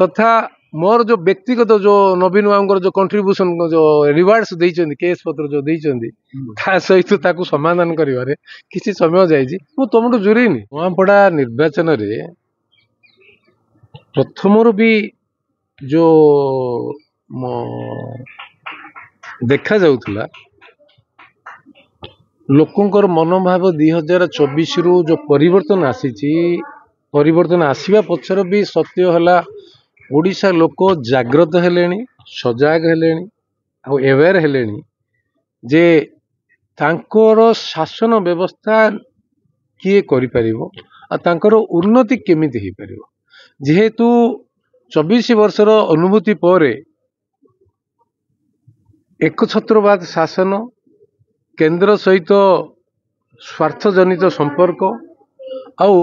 तथा मोर जो व्यक्तिगत जो नवीन बाबू जो कंट्रीब्यूशन जो रिवार्ड्स देइछन्ती केस पत्र जो देइछन्ती ता सहित ताकू समाधान करिवारे किसी समय जाइछि मु तुमटु जुरेनी नुआपड़ा निर्वाचन रे प्रथमरु भी जो देखा जाउथला लोकंकर मनोभाव 2024 रु जो परिवर्तन आसीछि परिवर्तन आसीबा पछर भी सत्य हला ओडिशा लोक जागृत हेलेनी सजाग हेलेनी आ अवेयर हेलेनी जे तांकर शासन व्यवस्था किए करि परिबो आ तांकर उन्नति केमिति हे परिबो जेहेतु 24 वर्षर अनुभूति पर एकछत्रवाद शासन केंद्र सहित स्वार्थ जनित संपर्क आउ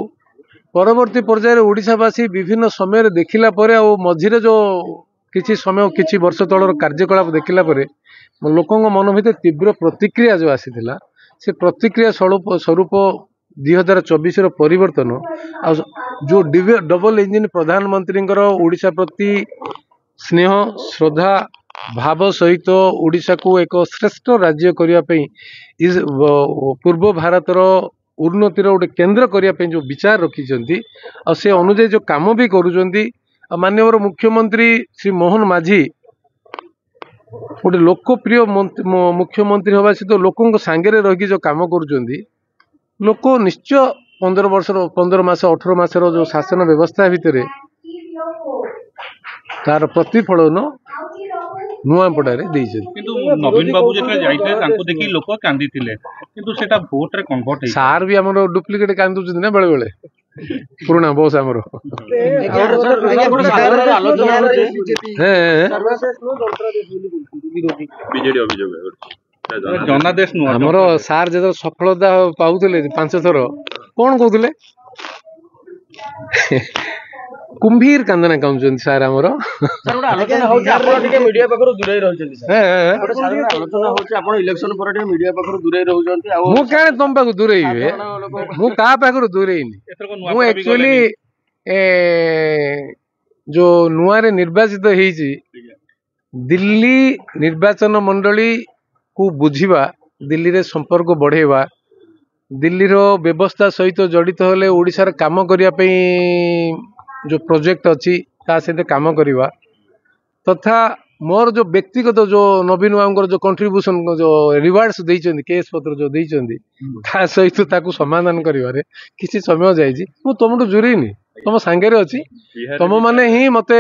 परवर्ती पर्यायर ओडिशावासी विभिन्न समय देखिला परे आ मझिरे जो किछि समय किछि वर्ष तलर कार्यकलाप देखिला परे लोकंग मन भितर तीव्र प्रतिक्रिया जो आसीथिला से प्रतिक्रिया स्वरूप 2024 रो परिवर्तन आ जो डबल इंजिन प्रधानमंत्री ओडिशा प्रति स्नेह श्रद्धा भाव सहित ओडिशा को एक श्रेष्ठ राज्य करिया पई पूर्व भारतर उन्नतिर गोटे केन्द्र करने जो विचार रखी से अनुजाई जो काम भी करुँच माननीय मुख्यमंत्री श्री मोहन माझी गोटे लोकप्रिय मुख्यमंत्री हवा सहित लोकों सांगे रही जो काम करुँच लोक निश्चय 15 मास 18 मासर जो शासन व्यवस्था भितर तार प्रतिफलन नुआपड़ारे नवीन बाबू जो देखी लोक कांदी भोट रे कन्वर्ट सार भी आम डुप्लिकेट कांदुच ना बेले बेले पुराना बस आमर जनादेश आमर सार जो सफलता पाउले 5 थर कौन कहते कुंभीर कांदना काउंचन सार आमर मीडिया पाखरु दूरे रहउछन सर आलोचना होछि आपण इलेक्शन पर मीडिया पाखरु दूरे रहउछन मु काने तुम पाखरु दूरे हिबे मु का पाखरु दूरे हिनी मु एक्चुअली जो नुआ रे निर्वाचित हेछि दिल्ली निर्वाचन मंडली को बुझिबा दिल्ली रे संपर्क बढ़ेबा दिल्ली रो व्यवस्था सहित जड़ित होले ओडिसा रे काम करिया पई जो प्रोजेक्ट अच्छी सहित काम करवा तथा मोर जो व्यक्तिगत जो नवीन बाबू जो कंट्रीब्यूशन जो रिवार्ड्स देइछन्ती केस पत्र जो देइछन्ती ता सहित ताकू समाधान करिवारे किसी समय जाइछि मु तुमटु जुरेनी तुम सांगे अच्छी तुम माने ही मते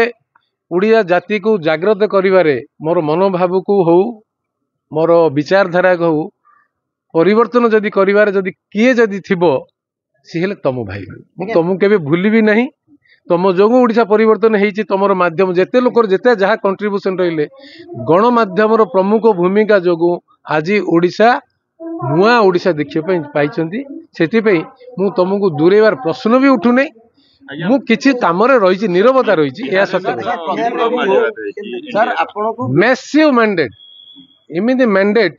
उड़िया जाति को जागृत करिवारे मोर मनोभाव को हो मोर विचारधारा को हो परिवर्तन जदि करिवारे जदि किए जदि थिबो सी हेले तुम भाई मु तुमको केबे भूलिबी नहीं तुम जो ओडिशा परिवर्तन होती तुम माध्यम जिते लोक जिते जहाँ कंट्रीब्यूशन रहिले गणमाध्यम प्रमुख भूमिका जो आज ओडिशा नुआ ओडिशा देखिए पाई मु तुमको दूरेबार प्रश्न भी उठू नहीं मु किछि कामरे रही नीरवता रही मैसिव मैंडेट एमती मैंडेट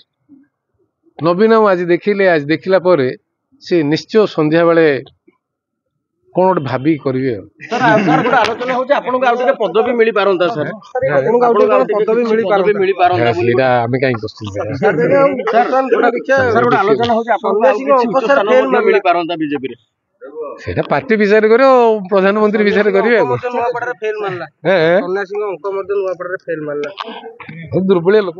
नवीन आज देखिले आज देखला पर से निश्चय संध्या बेले कौन गोटे भाभी करेंगे आलोचना होछि आपनको आ टिके पदवी मिली पारंता सर आपनको आ टिके पदवी मिली पारंता बोली आमे काई क्वेश्चन सर गोटे आलोचना होछि आपनको सर फेल मिली पारंता बीजेपी रे सेटा पार्टी विचार करियो प्रधानमंत्री विचार करिवे नुआपड़ा फेल मानला सन्यासी अंक नुआपड़ा फेल मानला दुर्बल लोक